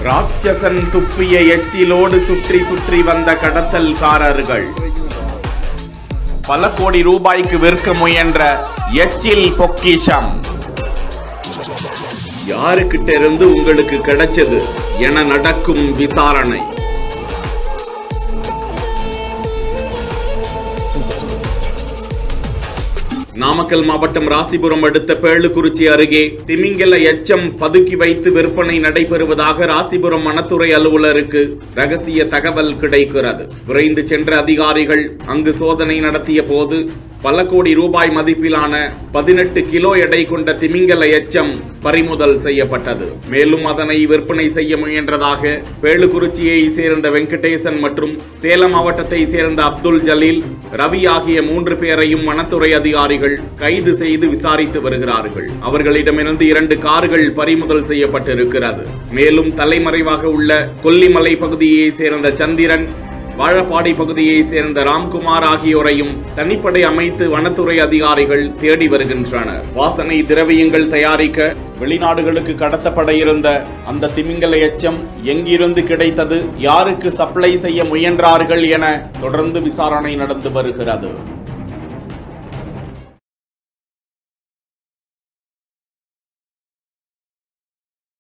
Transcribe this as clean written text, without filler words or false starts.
ராட்சசன் துப்பிய எச்சிலோடு சுற்றி சுற்றி வந்த கடத்தல்காரர்கள். பல கோடி ரூபாய்க்கு விற்க முயன்ற எச்சில் பொக்கிஷம் யாருக்கிட்ட இருந்து உங்களுக்கு கிடைச்சது என நடக்கும் விசாரணை. நாமக்கல் மாவட்டம் ராசிபுரம் அடுத்த பேளுக்குறிச்சி அருகே திமிங்கல எச்சம் பதுக்கி வைத்து விற்பனை நடைபெறுவதாக ராசிபுரம் வனத்துறை அலுவலருக்கு ரகசிய தகவல் கிடைக்கிறது. விரைந்து சென்ற அதிகாரிகள் அங்கு சோதனை நடத்திய போது பல கோடி ரூபாய் மதிப்பிலான 18 கிலோ எடை கொண்ட திமிங்கல எச்சம் பறிமுதல் செய்யப்பட்டது. மேலும் அதனை விற்பனை செய்ய முயன்றதாக பேளுக்குறிச்சியை சேர்ந்த வெங்கடேசன் மற்றும் சேலம் மாவட்டத்தை சேர்ந்த அப்துல் ஜலீல், ரவி ஆகிய 3 பேரையும் வனத்துறை அதிகாரிகள் கைது செய்து விசாரித்து வருகிறார்கள். அவர்களிடமிருந்து 2 கார்கள் பறிமுதல் செய்யப்பட்டிருக்கிறது. மேலும் தலைமறைவாக உள்ள கொல்லிமலை பகுதியை சேர்ந்த சந்திரன், வாழப்பாடி பகுதியை சேர்ந்த ராம்குமார் ஆகியோரையும் தனிப்படை அமைத்து வனத்துறை அதிகாரிகள் தேடி வருகின்றனர். வாசனை திரவியங்கள் தயாரிக்க வெளிநாடுகளுக்கு கடத்தப்பட இருந்த அந்த திமிங்கல எச்சம் எங்கிருந்து கிடைத்தது, யாருக்கு சப்ளை செய்ய முயன்றார்கள் என தொடர்ந்து விசாரணை நடந்து வருகிறது.